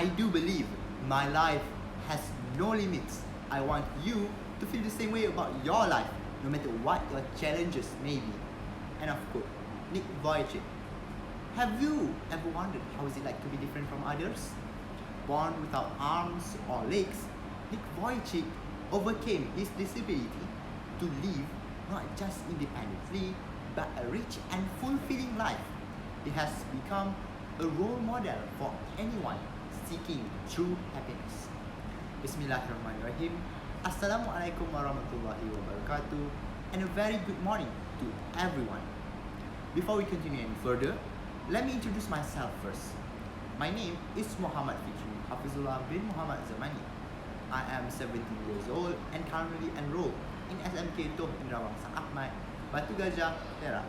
I do believe my life has no limits. I want you to feel the same way about your life, no matter what your challenges may be. And of course, Nick Vujicic. Have you ever wondered how is it like to be different from others? Born without arms or legs, Nick Vujicic overcame his disability to live not just independently, but a rich and fulfilling life. He has become a role model for anyone seeking true happiness. Bismillahirrahmanirrahim. Assalamualaikum warahmatullahi wabarakatuh, and a very good morning to everyone. Before we continue any further, let me introduce myself first. My name is Muhammad Fikri Hafizullah bin Muhammad Zamani. I am 17 years old and currently enrolled in SMK Toh Indera Wangsa Ahmad, Batu Gajah, Daerah.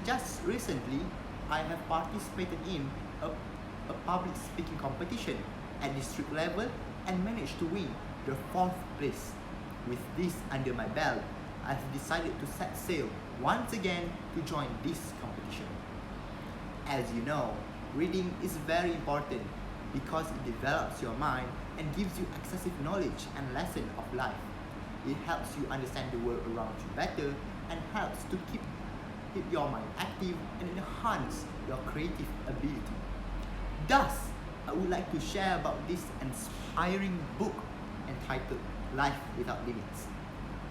Just recently, I have participated in a public speaking competition at district level and managed to win the 4th place. With this under my belt, I have decided to set sail once again to join this competition. As you know, reading is very important because it develops your mind and gives you excessive knowledge and lesson of life. It helps you understand the world around you better and helps to keep your mind active and enhance your creative ability. Thus, I would like to share about this inspiring book entitled Life Without Limits,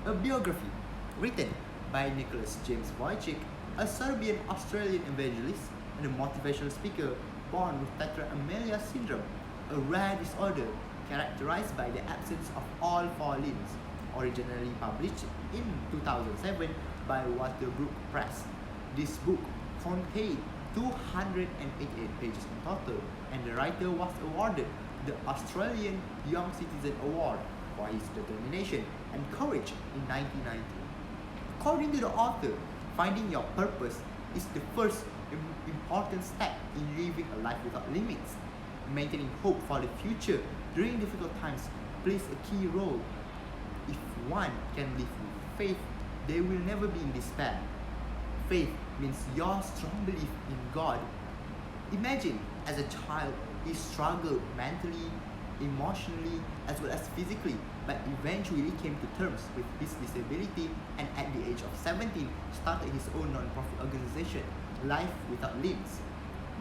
a biography written by Nicholas James Vujicic, a Serbian-Australian evangelist and a motivational speaker born with tetraamelia syndrome, a rare disorder characterized by the absence of all 4 limbs, originally published in 2007 by Waterbrook Press. This book contained 288 pages in total, and the writer was awarded the Australian Young Citizen Award for his determination and courage in 1990. According to the author, finding your purpose is the first important step in living a life without limits. Maintaining hope for the future during difficult times plays a key role. If one can live with faith, they will never be in despair. Faith means your strong belief in God. Imagine, as a child, he struggled mentally, emotionally, as well as physically, but eventually came to terms with his disability and at the age of 17 started his own non-profit organization, Life Without Limbs.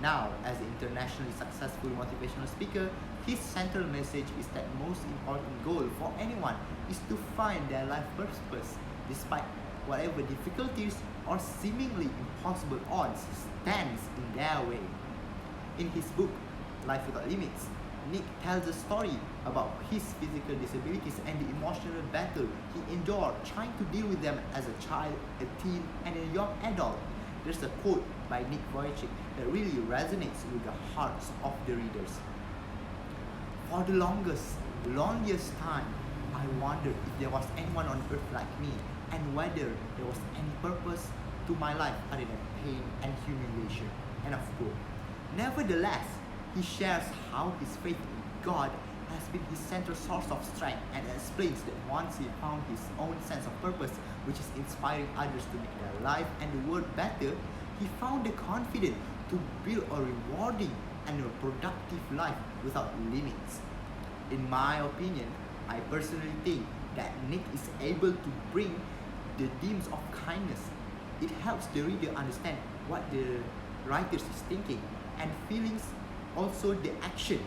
Now, as an internationally successful motivational speaker, his central message is that most important goal for anyone is to find their life purpose despite whatever difficulties or seemingly impossible odds stands in their way. In his book, Life Without Limits, Nick tells a story about his physical disabilities and the emotional battle he endured trying to deal with them as a child, a teen, and a young adult. There's a quote by Nick Vujicic that really resonates with the hearts of the readers. For the loneliest time, I wondered if there was anyone on earth like me and whether there was any purpose to my life other than pain and humiliation. And of course, nevertheless, he shares how his faith in God has been his central source of strength and explains that once he found his own sense of purpose, which is inspiring others to make their life and the world better, he found the confidence to build a rewarding and a productive life without limits. In my opinion, I personally think that Nick is able to bring the themes of kindness. It helps the reader understand what the writer is thinking and feelings, also the action.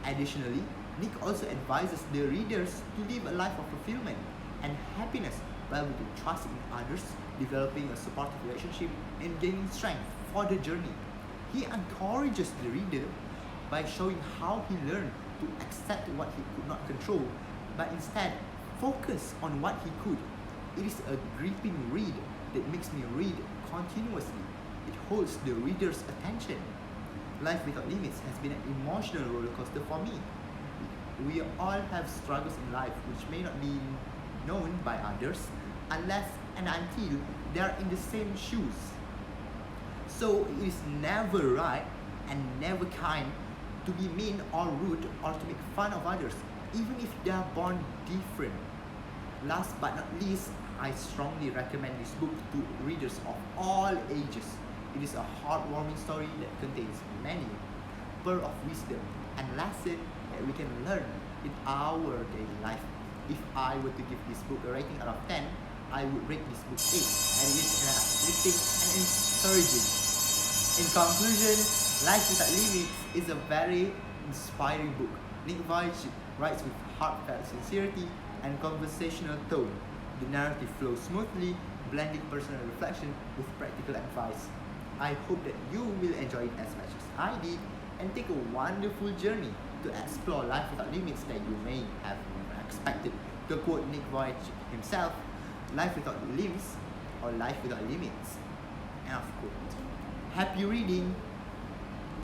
Additionally, Nick also advises the readers to live a life of fulfillment and happiness while putting trust in others, developing a supportive relationship, and gaining strength for the journey. He encourages the reader by showing how he learned to accept what he could not control, but instead focus on what he could. It is a gripping read that makes me read continuously. It holds the reader's attention. Life Without Limits has been an emotional roller coaster for me. We all have struggles in life which may not be known by others unless and until they are in the same shoes. So it is never right and never kind to be mean or rude or to make fun of others, even if they are born different. Last but not least, I strongly recommend this book to readers of all ages. It is a heartwarming story that contains many pearls of wisdom and lessons that we can learn in our daily life. If I were to give this book a rating out of 10, I would rate this book 8, and it is an uplifting and encouraging. In conclusion, Life Without Limits is a very inspiring book. Nick Vujicic writes with heartfelt sincerity and conversational tone. The narrative flows smoothly, blending personal reflection with practical advice. I hope that you will enjoy it as much as I did and take a wonderful journey to explore life without limits that you may have never expected. To quote Nick Vujicic himself, life without limbs or life without limits. End of quote. Happy reading!